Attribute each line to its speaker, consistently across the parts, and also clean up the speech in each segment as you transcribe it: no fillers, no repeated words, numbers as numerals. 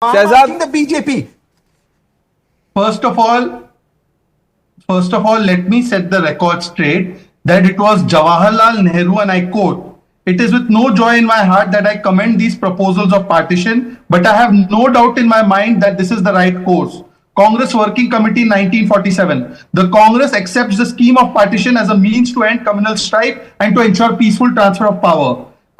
Speaker 1: Shahzad, the BJP.
Speaker 2: First of all, let me set the record straight that it was Jawaharlal Nehru, and I quote, "It is with no joy in my heart that I commend these proposals of partition, but I have no doubt in my mind that this is the right course." Congress Working Committee 1947. The Congress accepts the scheme of partition as a means to end communal strife and to ensure peaceful transfer of power.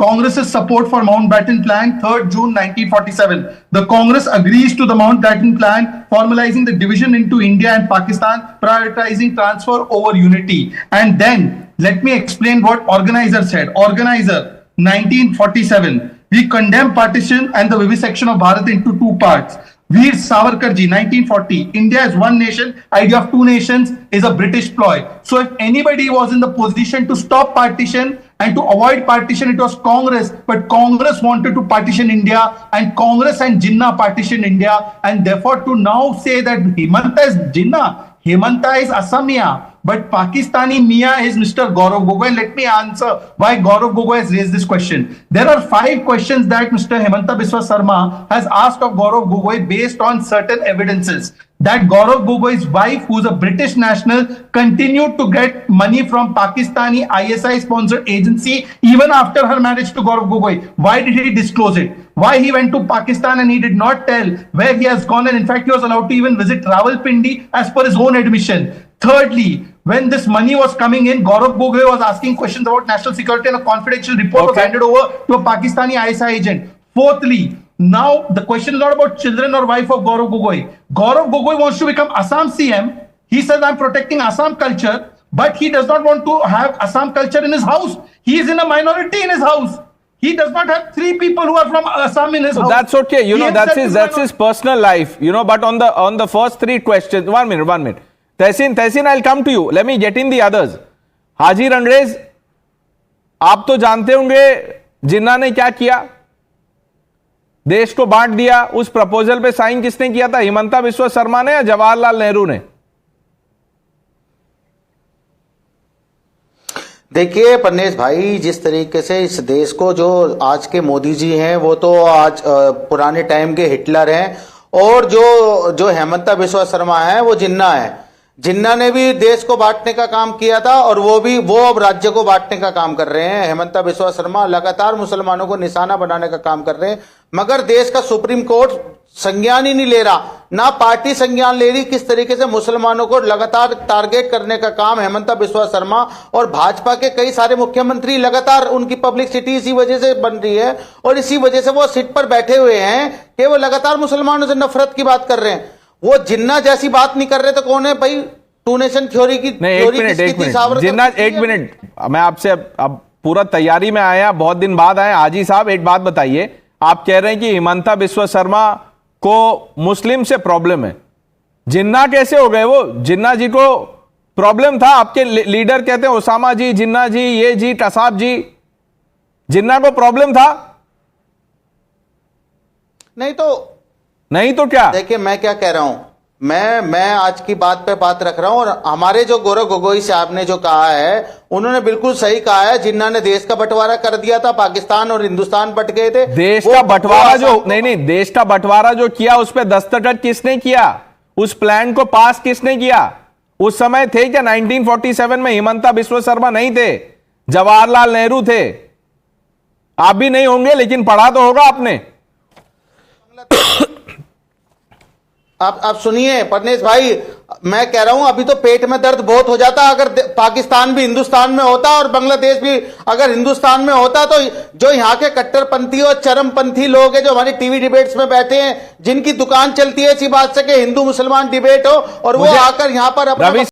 Speaker 2: Congress's support for Mountbatten Plan, 3rd June 1947. The Congress agrees to the Mountbatten Plan, formalizing the division into India and Pakistan, prioritizing transfer over unity. And then, let me explain what organizer said. Organizer, 1947. We condemn partition and the vivisection of Bharat into two parts. Veer Savarkarji, 1940. India is one nation, idea of two nations is a British ploy. So if anybody was in the position to stop partition and to avoid partition, it was Congress. But Congress wanted to partition India, and Congress and Jinnah partition India. And therefore, to now say that Hemanta is Jinnah, Hemanta is Assamia, but Pakistani Mia is Mr. Gaurav Gogoi. Let me answer why Gaurav Gogoi has raised this question. There are 5 questions that Mr. Hemanta Biswa Sarma has asked of Gaurav Gogoi based on certain evidences. That Gaurav Gogoi's wife, who's a British national, continued to get money from Pakistani ISI-sponsored agency even after her marriage to Gaurav Gogoi. Why did he disclose it? Why he went to Pakistan and he did not tell where he has gone, and in fact he was allowed to even visit Rawalpindi as per his own admission. Thirdly, when this money was coming in, Gaurav Gogoi was asking questions about national security and a confidential report was handed over to a Pakistani ISI agent. Fourthly, now the question is not about children or wife of Gaurav Gogoi. Gaurav Gogoi wants to become Assam CM. He says, I'm protecting Assam culture, but he does not want to have Assam culture in his house. He is in a minority in his house. He does not have 3 people who are from Assam in his house.
Speaker 1: That's okay. That's his personal life. But on the first 3 questions, one minute. Tehsin, I'll come to you. Let me get in the others. हाजी रंगरेज, आप तो जानते होंगे जिन्ना ने क्या किया, देश को बांट दिया. उस प्रपोजल पे साइन किसने किया था, हिमंता बिस्वा शर्मा ने या जवाहरलाल नेहरू ने?
Speaker 3: देखिए पन्नेस भाई, जिस तरीके से इस देश को जो आज के मोदी जी हैं वो तो आज पुराने टाइम के हिटलर हैं, और जो हेमंता बिस्वा शर्मा है वो जिन्ना है. जिन्ना ने भी देश को बांटने का काम किया था और वो अब राज्य को बांटने का काम कर रहे हैं. हेमंता बिस्वा शर्मा लगातार मुसलमानों को निशाना बनाने का काम कर रहे हैं, मगर देश का सुप्रीम कोर्ट संज्ञान ही नहीं ले रहा, ना पार्टी संज्ञान ले रही. किस तरीके से मुसलमानों को लगातार टारगेट करने का काम हेमंता बिस्वा शर्मा और भाजपा के कई सारे मुख्यमंत्री, लगातार उनकी पब्लिसिटी इसी वजह से बन रही है और इसी वजह से वो सीट पर बैठे हुए हैं कि वो लगातार मुसलमानों से नफरत की बात कर रहे हैं. वो जिन्ना जैसी बात नहीं कर रहे तो कौन है भाई? टू नेशन थ्योरी की थ्योरी किसकी थी? सावरकर.
Speaker 1: जिन्ना, एक मिनट, मैं आपसे अब पूरा तैयारी में आया, बहुत दिन बाद आए. हाजी साहब, एक बात बताइए, आप कह रहे हैं कि हिमंता बिस्वा शर्मा को मुस्लिम से प्रॉब्लम है, जिन्ना कैसे हो गए? वो जिन्ना जी को प्रॉब्लम था, आपके लीडर कहते हैं ओसामा जी, जिन्ना जी, ये जी, कसाब जी, जिन्ना को प्रॉब्लम था? नहीं तो क्या?
Speaker 3: देखिए मैं क्या कह रहा हूं, मैं आज की बात पे बात रख रहा हूं, और हमारे जो गौरव गोगोई साहब ने जो कहा है उन्होंने बिल्कुल सही कहा है. जिन्ना ने देश का बंटवारा कर दिया था, पाकिस्तान और हिंदुस्तान बट गए थे.
Speaker 1: देश का बंटवारा जो नहीं, देश का बंटवारा जो किया उस पर दस्तखत किसने किया? उस प्लान को पास किसने किया? उस समय थे क्या 1947 में हिमंता बिस्वा शर्मा नहीं थे, जवाहरलाल नेहरू थे. आप भी नहीं होंगे, लेकिन पढ़ा तो होगा आपने.
Speaker 3: आप सुनिए पन्नेस भाई, मैं कह रहा हूं अभी तो पेट में दर्द बहुत हो जाता अगर पाकिस्तान भी हिंदुस्तान में होता और बांग्लादेश भी अगर हिंदुस्तान में होता. तो जो यहाँ के कट्टरपंथी और चरमपंथी लोग हैं जो हमारी टीवी डिबेट्स में बैठे हैं, जिनकी दुकान चलती है इसी बात से कि हिंदू मुसलमान डिबेट हो, और वो आकर यहाँ पर अपना